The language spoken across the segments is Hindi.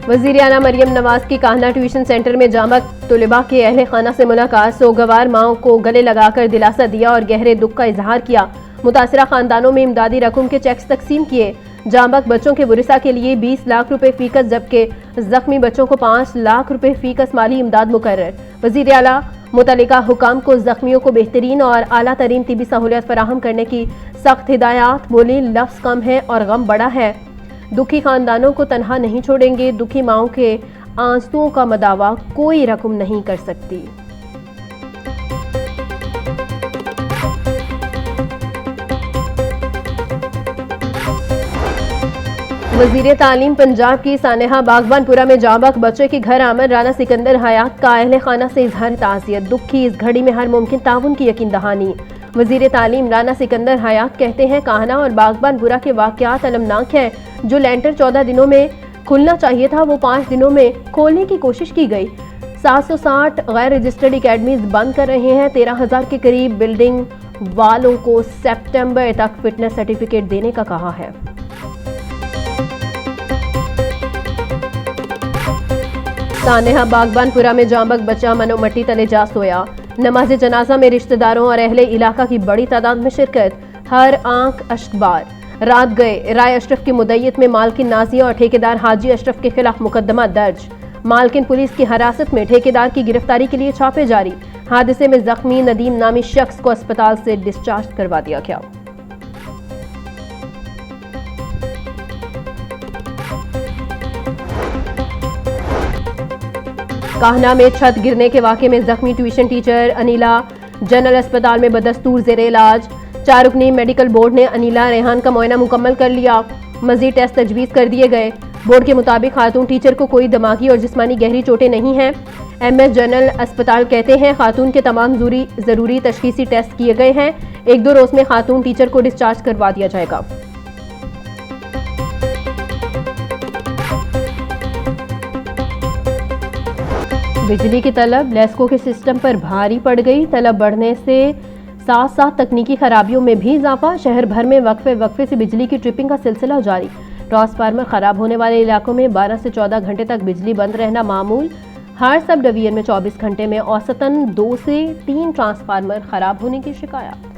वज़ीर आला मरियम नवाज की कान्हा ट्यूशन सेंटर में जामक तुलिबा के अहले खाना से मुलाकात, सोगवार माओं को गले लगाकर दिलासा दिया और गहरे दुख का इजहार किया। मुतासरा खानदानों में इमदादी रकम के चेक्स तकसीम किए। जामक बच्चों के वरिसा के लिए 20 लाख रुपए फीकस, जबकि जख्मी बच्चों को 5 लाख रुपए फीकस माली इमदाद मुकर्रर। वज़ीर आला मुतल्लिका हुकाम को जख्मियों को बेहतरीन और आला तरीन तिबी सहूलियत फराहम करने की सख्त हिदायत। बोली, लफ्ज़ कम है और गम बड़ा है। दुखी खानदानों को तनहा नहीं छोड़ेंगे। दुखी माओं के आंसुओं का मदावा कोई रकम नहीं कर सकती। वज़ीर तालीम पंजाब की सानेहा बागबानपुरा में जाबाक बच्चे के घर आमद राना सिकंदर हयात का अहले खाना से इजहार ताज़ियत। दुख की इस घड़ी में हर मुमकिन ताउन की यकीन दहानी। वज़ीर तालीम राना सिकंदर हयात कहते हैं, कान्हा और बागबानपुरा के वाक़यात अलमनाक हैं। जो लेंटर 14 दिनों में खुलना चाहिए था वो 5 दिनों में खोलने की कोशिश की गई। 760 गैर रजिस्टर्ड एकेडमीज बंद कर रहे हैं। 13,000 के करीब बिल्डिंग वालों को सितंबर तक फिटनेस सर्टिफिकेट देने का कहा है। सानेहा बागबानपुरा में जांबक बच्चा मनोमट्टी तले जा सोया। नमाज जनाजा में रिश्तेदारों और अहले इलाका की बड़ी तादाद में शिरकत। हर आंख अश्कबार। रात गए राय अशरफ की मुद्दत में मालकिन नाजिया और ठेकेदार हाजी अशरफ के खिलाफ मुकदमा दर्ज। मालकिन पुलिस की हिरासत में, ठेकेदार की गिरफ्तारी के लिए छापे जारी। हादसे में जख्मी नदीम नामी शख्स को अस्पताल से डिस्चार्ज करवा दिया गया। कान्हा में छत गिरने के वाक़े में जख्मी ट्यूशन टीचर अनिला जनरल अस्पताल में बदस्तूर ज़ेरे इलाज। 4 रुकनी मेडिकल बोर्ड ने अनिला रेहान का मुआयना मुकम्मल कर लिया। मजीद टेस्ट तजवीज़ कर दिए गए। बोर्ड के मुताबिक खातून टीचर को कोई दिमागी और जिस्मानी गहरी चोटें नहीं हैं। MS जनरल अस्पताल कहते हैं, खातून के तमाम ज़रूरी तशखीसी टेस्ट किए गए हैं। 1-2 रोज़ में खातून टीचर को डिस्चार्ज करवा दिया जाएगा। बिजली की तलब लेस्को के सिस्टम पर भारी पड़ गई। तलब बढ़ने से साथ साथ तकनीकी खराबियों में भी इजाफा। शहर भर में वक्फे से बिजली की ट्रिपिंग का सिलसिला जारी। ट्रांसफार्मर खराब होने वाले इलाकों में 12 से 14 घंटे तक बिजली बंद रहना मामूल। हर सब डिवीजन में 24 घंटे में औसतन 2 से 3 ट्रांसफार्मर खराब होने की शिकायत।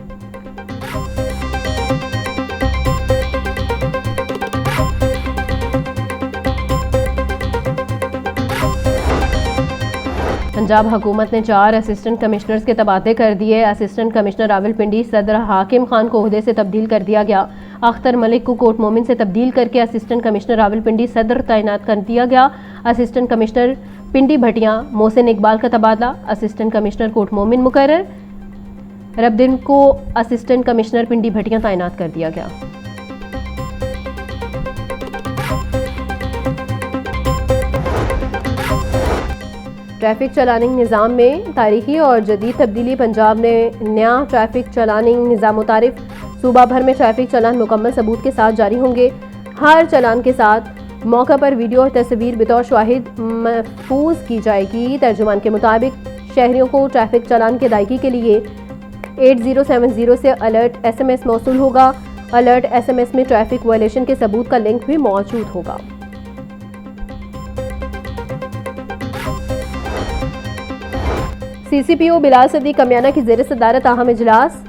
पंजाब हुकूमत ने 4 असिस्टेंट कमिश्नर्स के तबादले कर दिए। असिस्टेंट कमिश्नर रावलपिंडी सदर हाकिम खान को ओहदे से तब्दील कर दिया गया। अख्तर मलिक को कोट मोमिन से तब्दील करके असिस्टेंट कमिश्नर रावलपिंडी सदर तैनात कर दिया गया। असिस्टेंट कमिश्नर पिंडी भटिया मोहसिन इकबाल का तबादला। असिस्टेंट कमिश्नर कोट मोमिन मुकर्रर। रबदिन को असिस्टेंट कमिश्नर पिंडी भटिया तैनात कर दिया गया। ट्रैफिक चलानिंग निज़ाम में तारीखी और जदीद तब्दीली। पंजाब ने नया ट्रैफिक चलानिंग निज़ाम मुतारिफ। सूबा भर में ट्रैफिक चलान मुकम्मल सबूत के साथ जारी होंगे। हर चलान के साथ मौका पर वीडियो और तस्वीर बतौर शाहिद महफूज की जाएगी। तर्जुमान के मुताबिक शहरियों को ट्रैफिक चलान की अदायगी के लिए 8070 से अलर्ट SMS मौसूल होगा। अलर्ट SMS में ट्रैफिक वायलेशन के सबूत का लिंक भी मौजूद होगा। CCPO बिलाल सदीक कमियाना की ज़ेर सदारत अहम इजलास।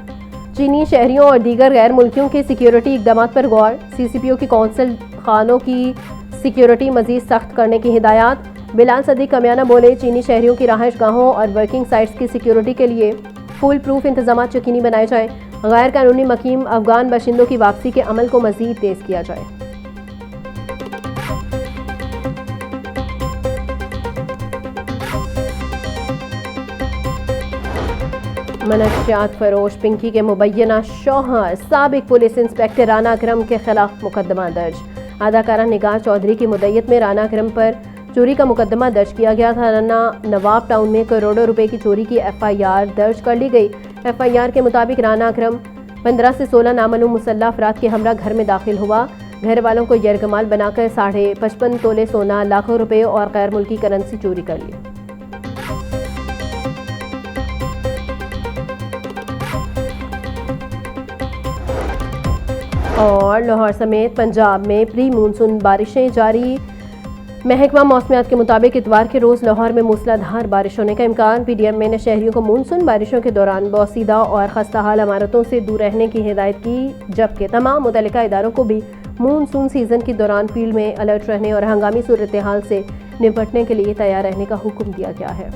चीनी शहरियों और दीगर गैर मुल्कियों के सिक्योरिटी इकदाम पर गौर। CCPO की कौंसल खानों की सिक्योरिटी मजीद सख्त करने की हिदायत। बिलाल सदीक कमियाना बोले, चीनी शहरियों की रहायश गाहों और वर्किंग साइट्स की सिक्योरिटी के लिए फुल प्रूफ इंतजाम यकीनी बनाए जाए। गैर कानूनी मकीम अफगान बाशिंदों की वापसी के अमल को मजीद तेज किया जाए। मनशियात फरोश पिंकी के मुबैना शौहर साबिक पुलिस इंस्पेक्टर राना अकरम के खिलाफ मुकदमा दर्ज। अदाकारा निगाह चौधरी की मुद्दत में राना अकरम पर चोरी का मुकदमा दर्ज किया गया था। राना नवाब टाउन में करोड़ों रुपए की चोरी की FIR दर्ज कर ली गई। FIR के मुताबिक राना अकरम 15 से 16 नामालूम मुसल्लह अफराद के हमरा घर में दाखिल हुआ। घर वालों को यरगमाल बनाकर 55.5 तोले सोना, लाखों रुपए और गैर मुल्की करेंसी चोरी कर ली। और लाहौर समेत पंजाब में प्री मानसून बारिशें जारी। महकमा मौसमियात के मुताबिक इतवार के रोज लाहौर में मूसलाधार बारिश होने का इम्कान। पीडीएम ने शहरियों को मानसून बारिशों के दौरान बोसीदा और खस्ताहाल इमारतों से दूर रहने की हिदायत की, जबकि तमाम मुतल्लिका इदारों को भी मानसून सीजन के दौरान फील्ड में अलर्ट रहने और हंगामी सूरत हाल से निपटने के लिए तैयार रहने का हुक्म दिया गया है।